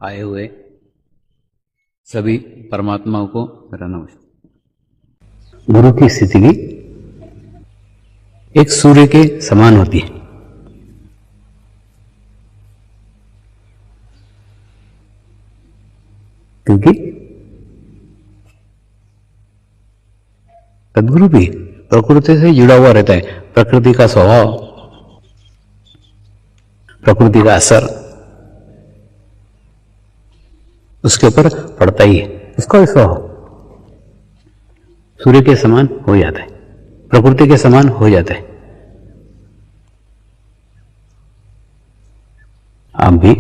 आए हुए सभी परमात्माओं को मेरा नमस्कार। गुरु की स्थिति भी एक सूर्य के समान होती है। क्योंकि सदगुरु भी प्रकृति से जुड़ा हुआ रहता है। प्रकृति का स्वभाव, प्रकृति का असर उसके ऊपर पड़ता ही है। उसका भी स्वभाव सूर्य के समान हो जाता है, प्रकृति के समान हो जाता है। आप भी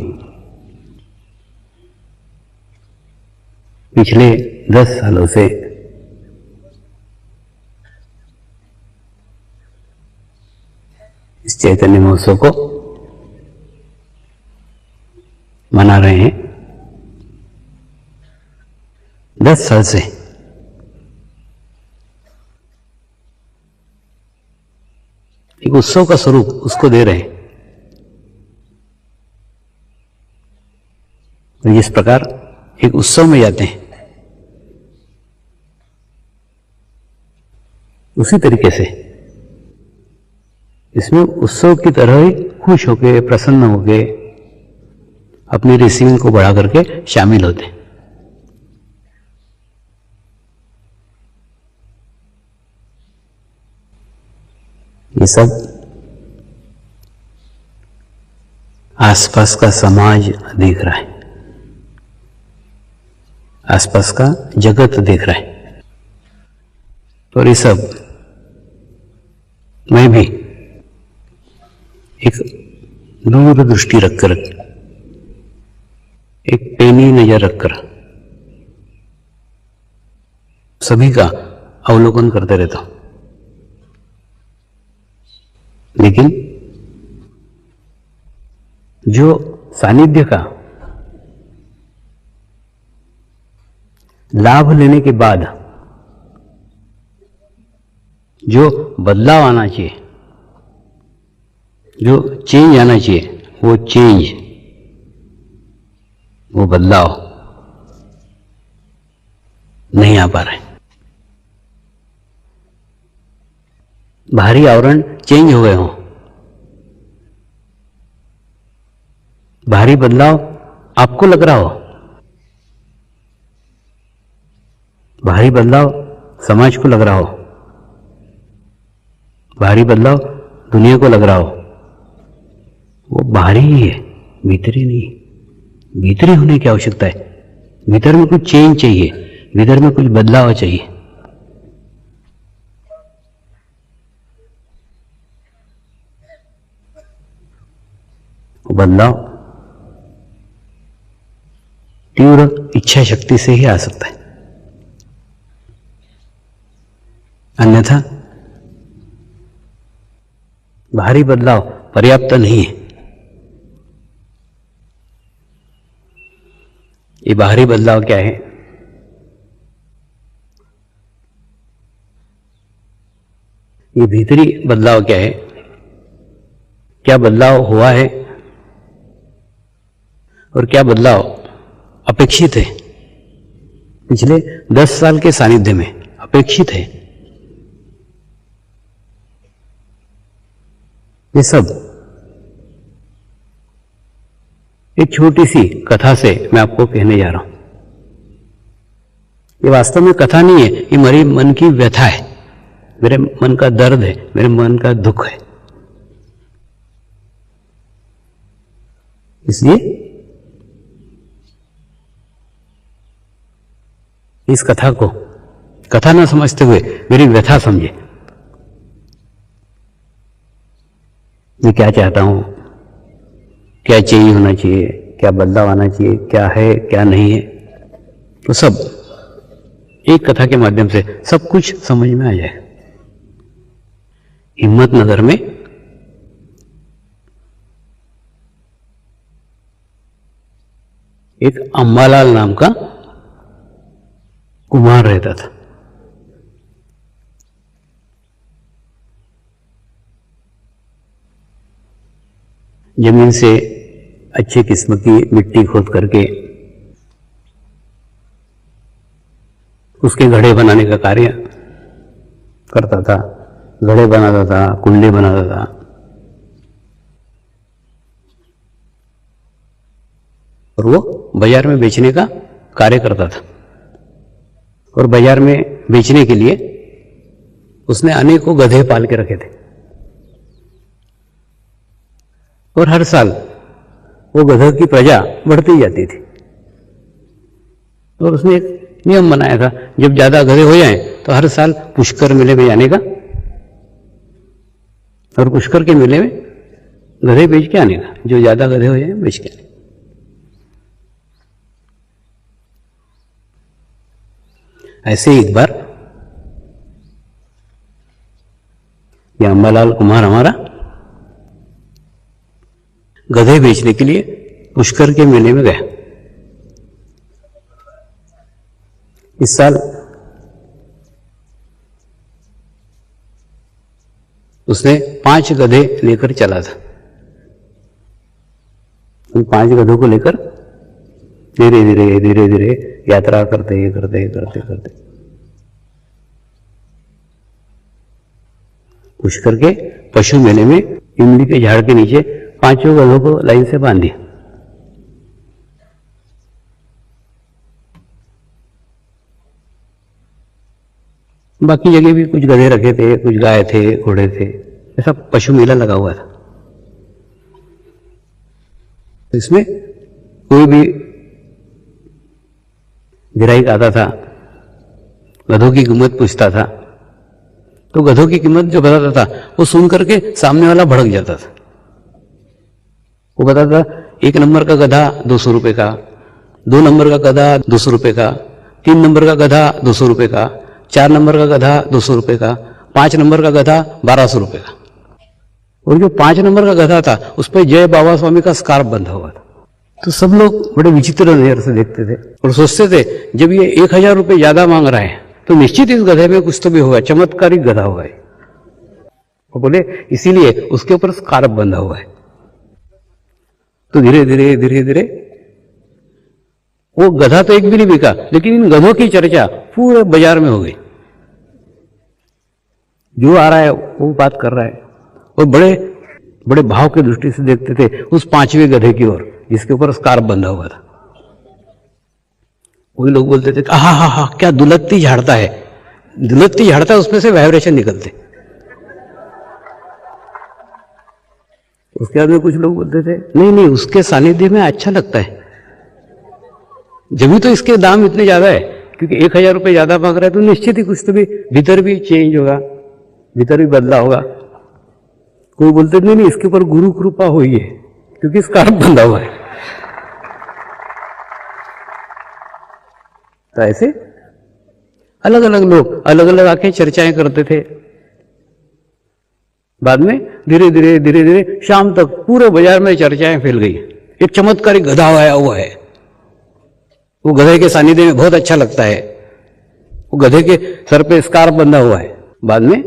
पिछले 10 सालों से इस चैतन्य महोत्सव को मना रहे हैं। 10 साल से एक उत्सव का स्वरूप उसको दे रहे हैं। तो जिस प्रकार एक उत्सव में जाते हैं, उसी तरीके से इसमें उत्सव की तरह ही खुश होके, प्रसन्न होके अपनी रिसीविंग को बढ़ा करके शामिल होते हैं। ये सब आसपास का समाज देख रहा है, आसपास का जगत देख रहा है। और ये सब मैं भी एक दूर दृष्टि रखकर, एक पैनी नजर रखकर सभी का अवलोकन करते रहता हूं। लेकिन जो सानिध्य का लाभ लेने के बाद जो बदलाव आना चाहिए, जो चेंज आना चाहिए, वो चेंज, वो बदलाव नहीं आ पा रहा है। बाहरी आवरण चेंज हो गए हों, बाहरी बदलाव आपको लग रहा हो, बाहरी बदलाव समाज को लग रहा हो, बाहरी बदलाव दुनिया को लग रहा हो, वो बाहरी ही है, भीतरी नहीं। भीतरी होने की आवश्यकता है। भीतर में कुछ चेंज चाहिए, भीतर में कुछ बदलाव चाहिए। बदलाव तीव्र इच्छा शक्ति से ही आ सकता है, अन्यथा बाहरी बदलाव पर्याप्त नहीं है। ये बाहरी बदलाव क्या है? ये भीतरी बदलाव क्या है? क्या बदलाव हुआ है और क्या बदलाव अपेक्षित है? पिछले 10 साल के सानिध्य में अपेक्षित है। ये सब एक छोटी सी कथा से मैं आपको कहने जा रहा हूं। ये वास्तव में कथा नहीं है, ये मेरे मन की व्यथा है, मेरे मन का दर्द है, मेरे मन का दुख है। इसलिए इस कथा को कथा ना समझते हुए मेरी व्यथा समझे। मैं क्या चाहता हूं, क्या चेंज होना चाहिए, क्या बदलाव आना चाहिए, क्या है क्या नहीं है, तो सब एक कथा के माध्यम से सब कुछ समझ में आ जाए। हिम्मतनगर में एक अंबालाल नाम का कुम्हार रहता था। जमीन से अच्छी किस्म की मिट्टी खोद करके उसके घड़े बनाने का कार्य करता था, घड़े बनाता था, कुंडे बनाता था। और वो बाजार में बेचने का कार्य करता था। और बाजार में बेचने के लिए उसने अनेकों गधे पाल के रखे थे। और हर साल वो गधों की प्रजा बढ़ती जाती थी। और उसने एक नियम बनाया था, जब ज्यादा गधे हो जाएं तो हर साल पुष्कर मेले में जाने का और पुष्कर के मेले में गधे बेच के आने का, जो ज्यादा गधे हो जाए बेच के आने। ऐसे ही एक बार ये अंबालाल कुमार हमारा गधे बेचने के लिए पुष्कर के मेले में गया। इस साल उसने 5 गधे लेकर चला था। उन 5 गधों को लेकर धीरे धीरे धीरे धीरे यात्रा करते करते करते करते पुष्कर के पशु मेले में इमली के झाड़ के नीचे 5 गधों को लाइन से बांध दिया। बाकी जगह भी कुछ गधे रखे थे, कुछ गाय थे, घोड़े थे, ऐसा पशु मेला लगा हुआ था। इसमें कोई भी गिराईक आता था, गधों की कीमत पूछता था, तो गधों की कीमत जो बताता था वो सुन करके सामने वाला भड़क जाता था। वो बताता था 1 नंबर का गधा 200 रुपए का, 2 नंबर का गधा 200 रुपए का, 3 नंबर का गधा 200 रुपए का, 4 नंबर का गधा 200 रुपए का, 5 नंबर का गधा 1200 रुपए का। और जो 5 नंबर का गधा था उस पर जय बाबा स्वामी का स्कार्फ बंधा हुआ था। तो सब लोग बड़े विचित्र नजर से देखते थे और सोचते थे जब ये 1000 रुपये ज्यादा मांग रहा है तो निश्चित इस गधे में कुछ तो भी होगा, चमत्कारिक गधा होगा। वो बोले इसीलिए उसके ऊपर स्कार्फ बंधा हुआ है। तो धीरे धीरे धीरे धीरे वो गधा तो एक भी नहीं बिका, लेकिन इन गधों की चर्चा पूरे बाजार में हो गई। जो आ रहा है वो बात कर रहा है और बड़े बड़े भाव की दृष्टि से देखते थे उस 5वें गधे की ओर जिसके ऊपर स्कार्फ बंधा हुआ था। वही लोग बोलते थे हा हा हा क्या दुलत्ती झाड़ता है, दुलत्ती झाड़ता है, उसमें से वाइब्रेशन निकलते। उसके बाद में कुछ लोग बोलते थे नहीं नहीं उसके सानिध्य में अच्छा लगता है, जब तो इसके दाम इतने ज्यादा है, क्योंकि 1000 रुपये ज्यादा मांग रहा है तो निश्चित ही कुछ तो भी भीतर भी चेंज होगा, भीतर भी बदला होगा। कोई बोलते नहीं नहीं इसके ऊपर गुरु कृपा हुई है क्योंकि स्कार्फ बंधा हुआ है। तो ऐसे अलग अलग लोग अलग अलग आके चर्चाएं करते थे। बाद में धीरे धीरे धीरे धीरे शाम तक पूरे बाजार में चर्चाएं फैल गई। एक चमत्कारिक गधा आया हुआ है, वो गधे के सानिध्य में बहुत अच्छा लगता है, वो गधे के सर पे स्कार्फ बंधा हुआ है। बाद में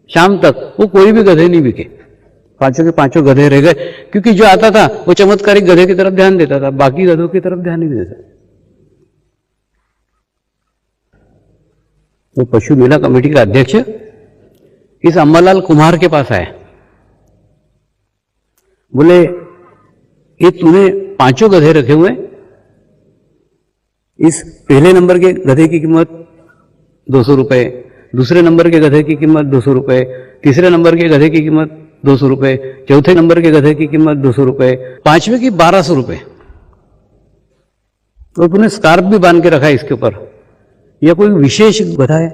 शाम तक वो कोई भी गधे नहीं बिके, 5 के 5 गधे रह गए, क्योंकि जो आता था वो चमत्कारिक गधे की तरफ ध्यान देता था, बाकी गधों की तरफ ध्यान नहीं देता। वो पशु मेला कमेटी का अध्यक्ष इस अंबालाल कुमार के पास आया, बोले ये तूने 5 गधे रखे हुए, इस पहले नंबर के गधे की कीमत 200 रुपए, दूसरे नंबर के गधे की कीमत 200 रुपए, तीसरे नंबर के गधे की कीमत 200 रुपए, चौथे नंबर के गधे की कीमत 200 रुपए, 5वें की 1200 रुपए। और तूने स्कार्फ भी बांध के रखा है इसके ऊपर। यह कोई विशेष गधा है?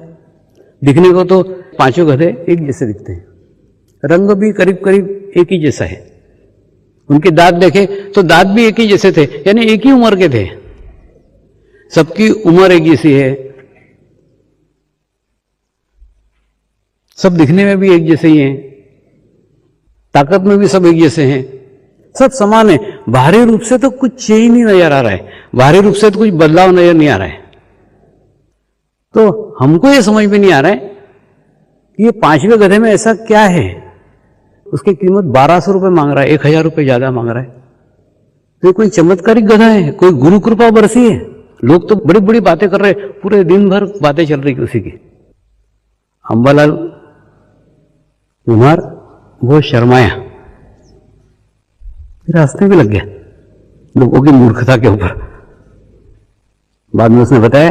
दिखने को तो 5 गधे एक जैसे दिखते हैं, रंग भी करीब करीब एक ही जैसा है, उनके दांत देखे तो दांत भी एक ही जैसे थे, यानी एक ही उम्र के थे, सबकी उम्र एक जैसी है, सब दिखने में भी एक जैसे ही हैं, ताकत में भी सब एक जैसे हैं, सब समान है। बाहरी रूप से तो कुछ चेंज नहीं नजर आ रहा है, बाहरी रूप से तो कुछ बदलाव नजर नहीं आ रहा है। तो हमको ये समझ में नहीं आ रहा है कि ये 5वें गधे में ऐसा क्या है, उसकी कीमत 1200 रुपये मांग रहा है, 1000 रुपये ज्यादा मांग रहा है। तो कोई चमत्कारिक गधा है, कोई गुरु कृपा बरसी है, लोग तो बड़ी बड़ी बातें कर रहे, पूरे दिन भर बातें चल रही उसी की। अंबालाल कुमार वो शर्माया, फिर हंसने भी लग गया लोगों की मूर्खता के ऊपर। बाद में उसने बताया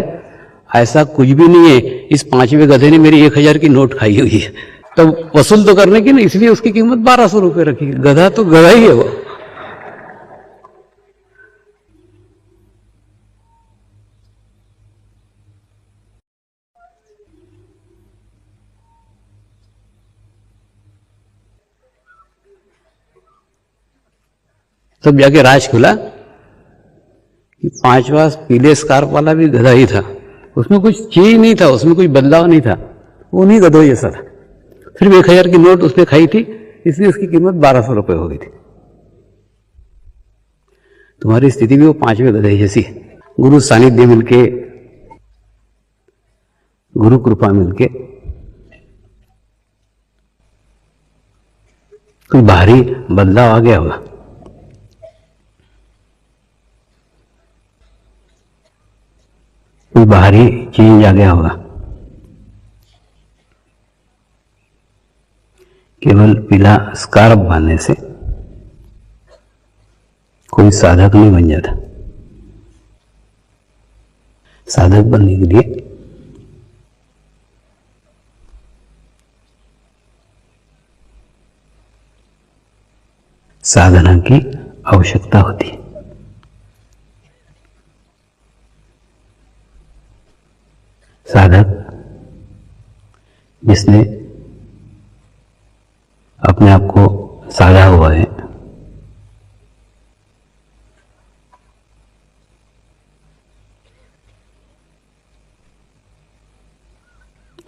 ऐसा कुछ भी नहीं है, इस 5वें गधे ने मेरी 1000 की नोट खाई हुई है। तो वसूल तो करने की ना, इसलिए उसकी कीमत 1200 रुपये रखी। गधा तो गधा ही है वो। तब जाके राज खुला कि 5वां पीले स्कार्फ वाला भी गधा ही था, उसमें कुछ चेंज नहीं था, उसमें कोई बदलाव नहीं था, वो नहीं गधों जैसा था। सिर्फ 1000 की नोट उसने खाई थी, इसलिए उसकी कीमत 1200 रुपये हो गई थी। तुम्हारी स्थिति भी वो 5वें गधे जैसी। गुरु सानिध्य मिलके, गुरु कृपा मिलके कोई बाहरी बदलाव आ गया होगा। कोई बाहरी चेंज आ गया होगा। केवल पीला स्कार्फ बांधने से कोई साधक नहीं बन जाता। साधक बनने के लिए साधना की आवश्यकता होती है। साधक जिसने अपने आप को साधा हुआ है,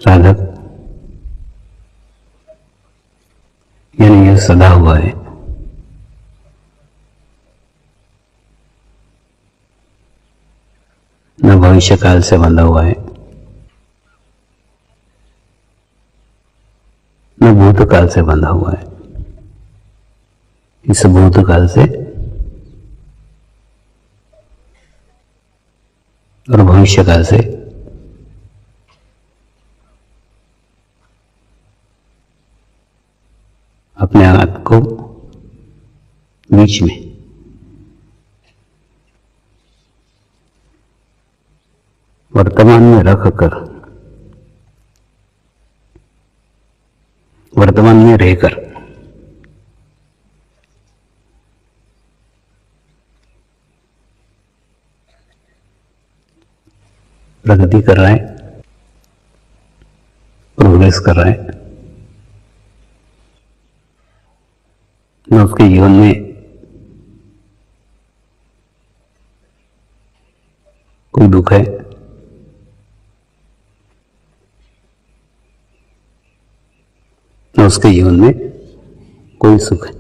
साधक यानी यह सदा हुआ है, न भविष्य काल से बंधा हुआ है, न भूतकाल से बंधा हुआ है। इस भूतकाल से और भविष्य काल से अपने आप को बीच में वर्तमान में रखकर, वर्तमान में रहकर प्रगति कर रहा है, प्रोग्रेस कर रहा है। न उसके जीवन में कोई दुख है, न उसके जीवन में कोई सुख है।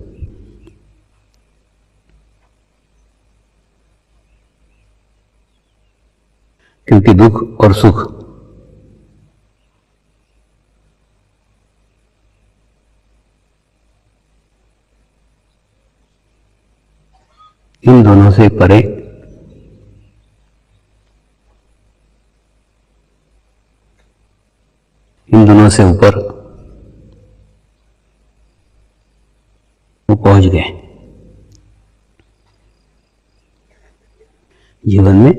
क्योंकि दुख और सुख इन दोनों से परे, इन दोनों से ऊपर वो पहुंच गए। जीवन में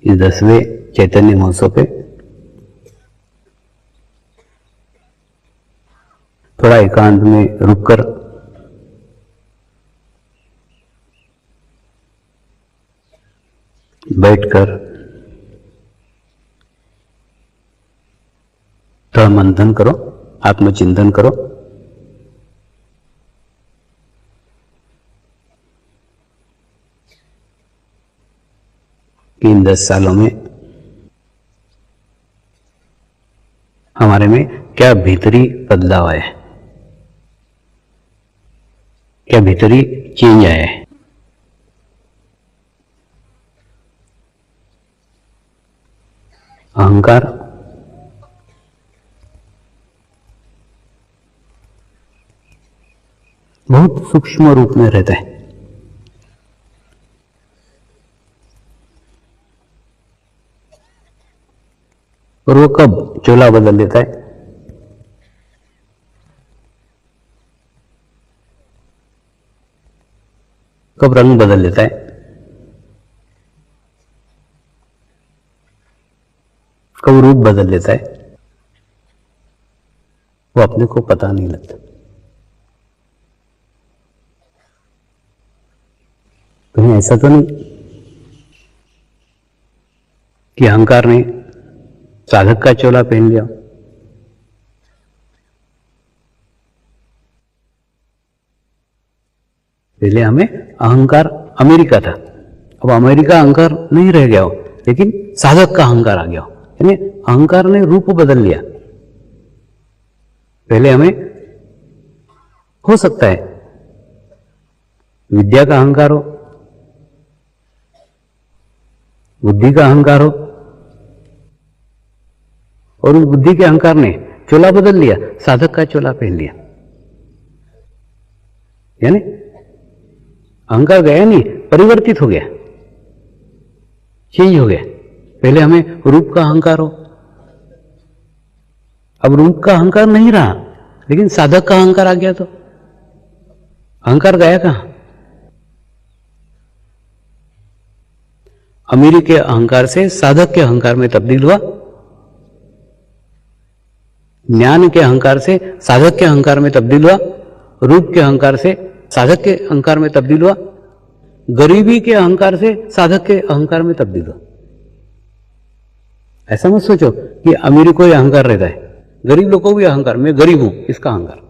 इस 10वें चैतन्य महोत्सव पे थोड़ा एकांत में रुककर बैठकर थोड़ा मंथन करो, आत्मचिंतन करो कि इन 10 सालों में हमारे में क्या भीतरी बदलाव आया है, क्या भीतरी चेंज आया है। अहंकार बहुत सूक्ष्म रूप में रहता है, और वो कब चोला बदल देता है? कब रंग बदल देता है? कब रूप बदल देता है? वो अपने को पता नहीं लगता। कहीं ऐसा तो नहीं कि अहंकार ने साधक का चोला पहन लिया? पहले हमें अहंकार अमेरिका था, अब अमेरिका अहंकार नहीं रह गया हो, लेकिन साधक का अहंकार आ गया हो, यानी अहंकार ने रूप बदल लिया। पहले हमें हो सकता है विद्या का अहंकार हो, बुद्धि का अहंकार हो, और उस बुद्धि के अहंकार ने चोला बदल लिया, साधक का चोला पहन लिया। यानी अहंकार गया नहीं, परिवर्तित हो गया, चेंज हो गया। पहले हमें रूप का अहंकार हो, अब रूप का अहंकार नहीं रहा, लेकिन साधक का अहंकार आ गया, तो अहंकार गया कहां? अमीरी के अहंकार से साधक के अहंकार में तब्दील हुआ, ज्ञान के अहंकार से साधक के अहंकार में तब्दील हुआ, रूप के अहंकार से साधक के अहंकार में तब्दील हुआ, गरीबी के अहंकार से साधक के अहंकार में तब्दील हुआ। ऐसा मत सोचो कि अमीरी को ही अहंकार रहता है, गरीब लोगों को भी अहंकार, मैं गरीब हूं, इसका अहंकार।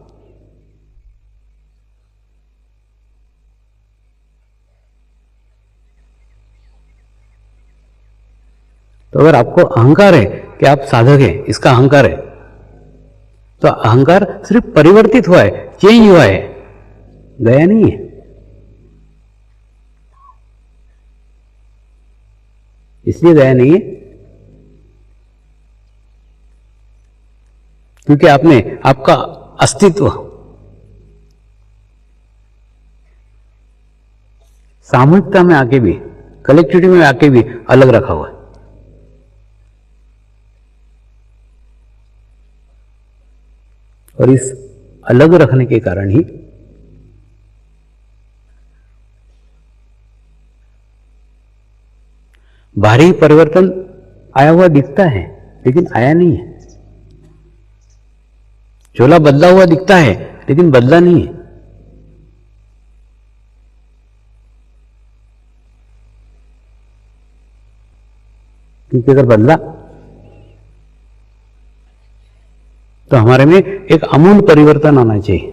तो अगर आपको अहंकार है कि आप साधक हैं, इसका अहंकार है, तो अहंकार सिर्फ परिवर्तित हुआ है, चेंज हुआ है, गया नहीं है। इसलिए गया नहीं है क्योंकि आपने आपका अस्तित्व सामूहिकता में आके भी, कलेक्टिविटी में आके भी अलग रखा हुआ है। और इस अलग रखने के कारण ही बाहरी परिवर्तन आया हुआ दिखता है, लेकिन आया नहीं है। चोला बदला हुआ दिखता है, लेकिन बदला नहीं है। क्योंकि अगर बदला तो हमारे में एक आमूल परिवर्तन आना चाहिए।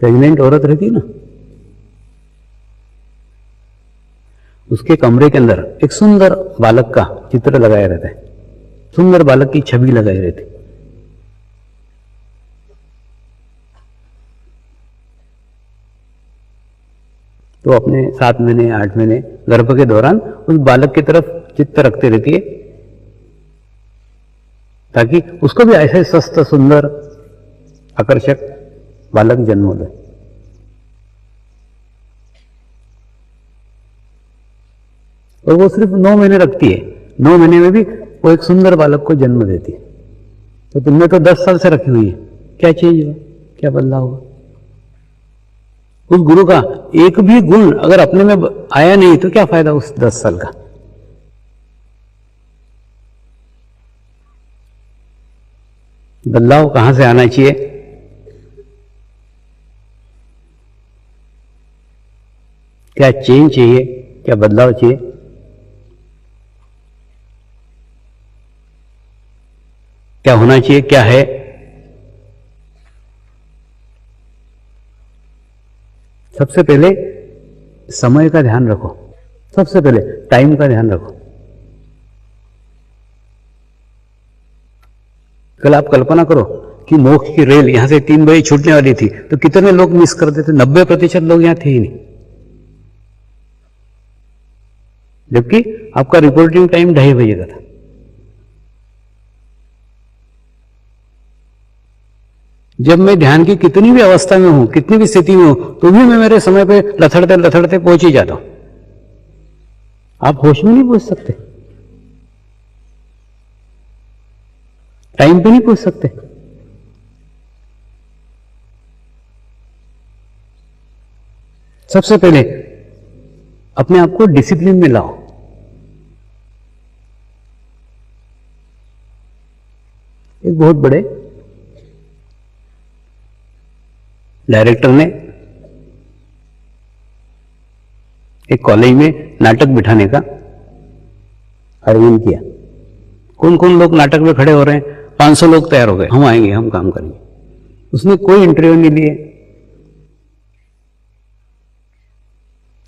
प्रेग्नेंट औरत रहती है ना, उसके कमरे के अंदर एक सुंदर बालक का चित्र लगाया रहता है, सुंदर बालक की छवि लगाई रहती। तो अपने 7 महीने 8 महीने गर्भ के दौरान उस बालक की तरफ चित्त रखते रहती है, ताकि उसको भी ऐसे स्वस्थ सुंदर आकर्षक बालक जन्म दे। और वो सिर्फ 9 महीने रखती है, 9 महीने में भी वो एक सुंदर बालक को जन्म देती है। तो तुमने तो 10 साल से रखी हुई है, क्या चेंज हुआ, क्या बदलाव हुआ? उस गुरु का एक भी गुण अगर अपने में आया नहीं तो क्या फायदा उस 10 साल का? बदलाव कहां से आना चाहिए? क्या चेंज चाहिए, क्या बदलाव चाहिए? क्या होना चाहिए, क्या है? सबसे पहले समय का ध्यान रखो, सबसे पहले टाइम का ध्यान रखो। कल आप कल्पना करो कि मोक्ष की रेल यहां से 3 बजे छूटने वाली थी, तो कितने लोग मिस करते थे? 90% लोग यहां थे ही नहीं, जबकि आपका रिपोर्टिंग टाइम 2:30 बजे का था। जब मैं ध्यान की कितनी भी अवस्था में हूं, कितनी भी स्थिति में हूं, तो भी मैं मेरे समय पे लथड़ते लथड़ते पहुंच ही जाता हूं। आप होश में नहीं पहुंच सकते, टाइम पे नहीं पहुंच सकते। सबसे पहले अपने आप को डिसिप्लिन में लाओ। एक बहुत बड़े डायरेक्टर ने एक कॉलेज में नाटक बिठाने का आयोजन किया। कौन कौन लोग नाटक में खड़े हो रहे हैं? 500 लोग तैयार हो गए, हम आएंगे, हम काम करेंगे। उसने कोई इंटरव्यू नहीं लिए,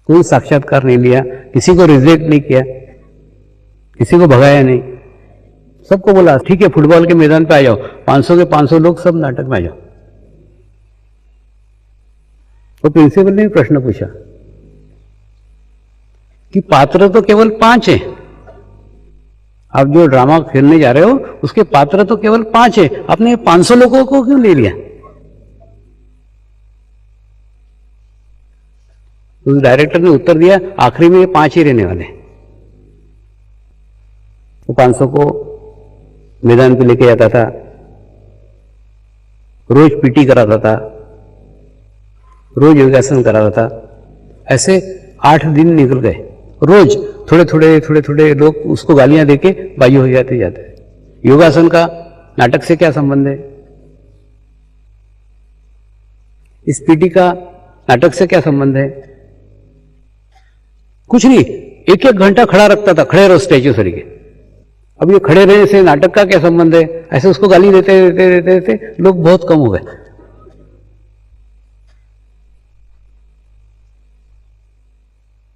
कोई साक्षात्कार नहीं लिया, किसी को रिजेक्ट नहीं किया, किसी को भगाया नहीं। सबको बोला ठीक है फुटबॉल के मैदान पे आ जाओ, 500 के 500 लोग सब नाटक में आ जाओ। तो प्रिंसिपल ने प्रश्न पूछा कि पात्र तो केवल 5 है, आप जो ड्रामा खेलने जा रहे हो उसके पात्र तो केवल 5 है, आपने 500 लोगों को क्यों ले लिया? उस डायरेक्टर ने उत्तर दिया आखिरी में ये 5 ही रहने वाले। वो 500 को मैदान पे लेके जाता था, रोज पीटी कराता था, रोज योगासन कराता था। ऐसे 8 दिन निकल गए। रोज थोड़े थोड़े लोग उसको गालियां देके बाई हो जाते जाते। योगासन का नाटक से क्या संबंध है? इस पीटी का नाटक से क्या संबंध है? कुछ नहीं, 1-1 घंटा खड़ा रखता था, खड़े रहो स्टैच्यू तरीके। अब ये खड़े रहने से नाटक का क्या संबंध है? ऐसे उसको गाली देते देते देते देते लोग बहुत कम हो गए।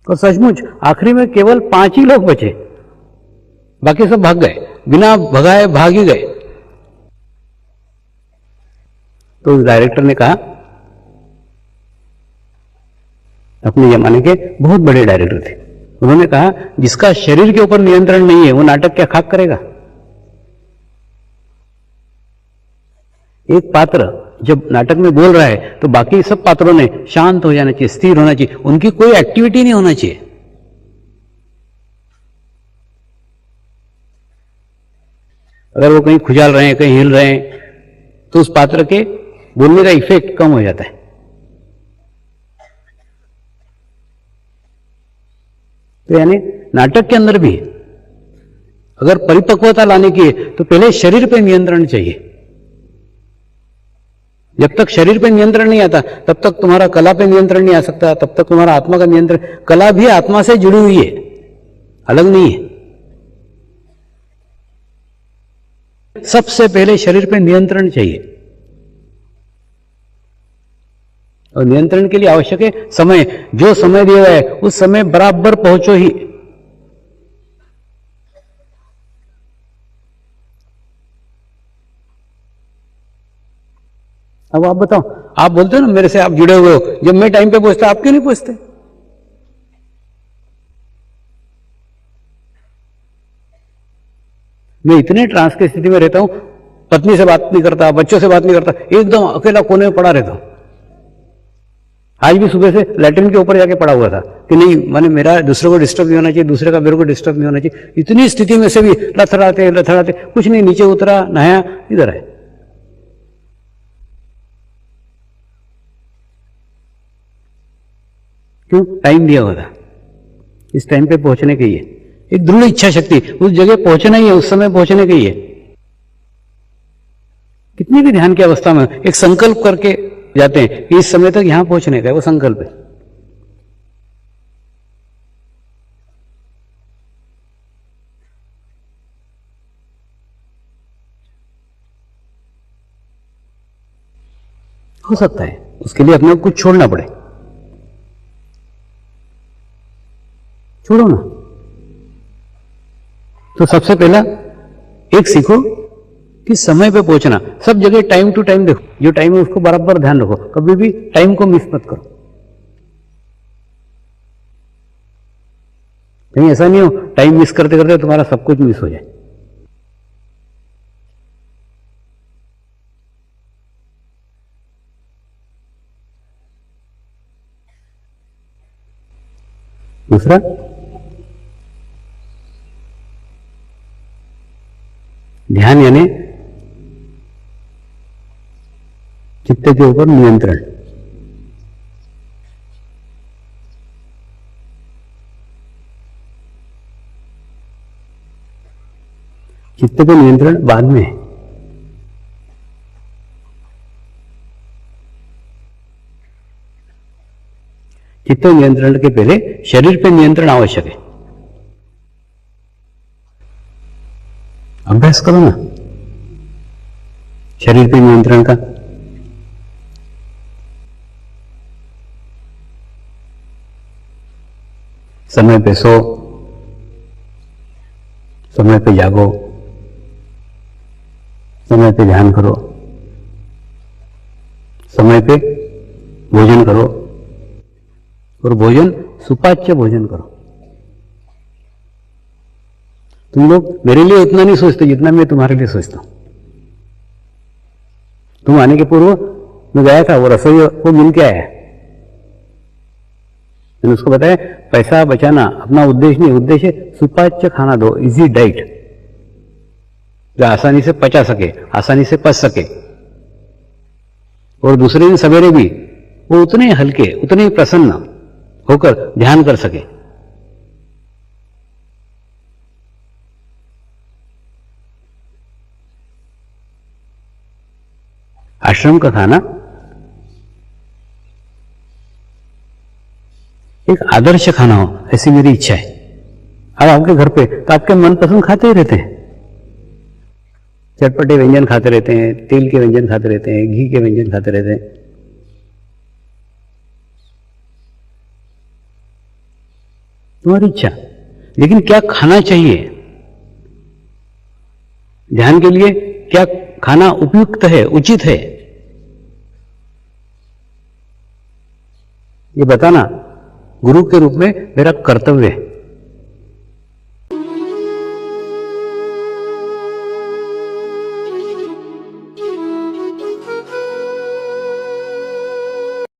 और सचमुच आखिरी में केवल 5 ही लोग बचे, बाकी सब भाग गए, बिना भगाए भाग ही गए। तो उस डायरेक्टर ने कहा, अपने जमाने के बहुत बड़े डायरेक्टर थे, उन्होंने कहा जिसका शरीर के ऊपर नियंत्रण नहीं है वो नाटक क्या खाक करेगा? एक पात्र जब नाटक में बोल रहा है तो बाकी सब पात्रों ने शांत हो जाना चाहिए, स्थिर होना चाहिए, उनकी कोई एक्टिविटी नहीं होना चाहिए। अगर वो कहीं खुजाल रहे हैं, कहीं हिल रहे हैं, तो उस पात्र के बोलने का इफेक्ट कम हो जाता है। तो यानी नाटक के अंदर भी अगर परिपक्वता लाने की है तो पहले शरीर पे नियंत्रण चाहिए। जब तक शरीर पे नियंत्रण नहीं आता तब तक तुम्हारा कला पे नियंत्रण नहीं आ सकता, तब तक तुम्हारा आत्मा का नियंत्रण। कला भी आत्मा से जुड़ी हुई है, अलग नहीं है। सबसे पहले शरीर पे नियंत्रण चाहिए, और नियंत्रण के लिए आवश्यक है समय। जो समय दिया है उस समय बराबर पहुंचो ही। अब आप बताओ, आप बोलते हो ना मेरे से आप जुड़े हुए हो, जब मैं टाइम पे पहुंचता आप क्यों नहीं पहुंचते? मैं इतने ट्रांस की स्थिति में रहता हूं, पत्नी से बात नहीं करता, बच्चों से बात नहीं करता, एकदम अकेला कोने में पड़ा रहता हूं। आज भी सुबह से लैट्रिन के ऊपर जाके पड़ा हुआ था कि नहीं, माने मेरा दूसरे को डिस्टर्ब नहीं होना चाहिए, दूसरे का मेरे को डिस्टर्ब नहीं होना चाहिए। इतनी स्थिति में से भी लथड़ाते कुछ नहीं, नीचे उतरा, नहाया, इधर है। क्यों? टाइम दिया हुआ था, इस टाइम पे पहुंचने के लिए एक दृढ़ इच्छा शक्ति, उस जगह पहुंचना ही है, उस समय पहुंचने के लिए। कितनी भी ध्यान की अवस्था में एक संकल्प करके जाते हैं कि इस समय तक यहां पहुंचने का है, वो संकल्प है। हो सकता है उसके लिए अपने को कुछ छोड़ना पड़े, छोड़ो ना। तो सबसे पहला एक सीखो कि समय पे पहुंचना, सब जगह टाइम टू टाइम देखो, जो टाइम है उसको बराबर ध्यान रखो, कभी भी टाइम को मिस मत करो। कहीं ऐसा नहीं हो टाइम मिस करते करते तुम्हारा सब कुछ मिस हो जाए। दूसरा, ध्यान यानी चित्त के ऊपर नियंत्रण। चित्त पे नियंत्रण बाद में है। चित्त नियंत्रण के पहले शरीर पे नियंत्रण आवश्यक है। अभ्यास करो ना शरीर पे नियंत्रण का। समय पे सो, समय पे जागो, समय पे ध्यान करो, समय पे भोजन करो, और भोजन सुपाच्य भोजन करो। तुम लोग मेरे लिए उतना नहीं सोचते जितना मैं तुम्हारे लिए सोचता हूं। तुम आने के पूर्व मैं गया था, वो रसोई वो मिल के आया, मैंने उसको बताया पैसा बचाना अपना उद्देश्य नहीं, उद्देश्य सुपाच्य खाना दो, इजी डाइट, जो आसानी से पचा सके, आसानी से पच सके, और दूसरे दिन सवेरे भी वो उतने हल्के, उतने ही प्रसन्न होकर ध्यान कर सके। आश्रम का खाना एक आदर्श खाना हो, ऐसी मेरी इच्छा है। अब आपके घर पे तो आपके मनपसंद खाते ही रहते हैं, चटपटे व्यंजन खाते रहते हैं, तेल के व्यंजन खाते रहते हैं, घी के व्यंजन खाते रहते हैं। तुम्हारी इच्छा, लेकिन क्या खाना चाहिए, ध्यान के लिए क्या खाना उपयुक्त है, उचित है, ये बताना गुरु के रूप में मेरा कर्तव्य है।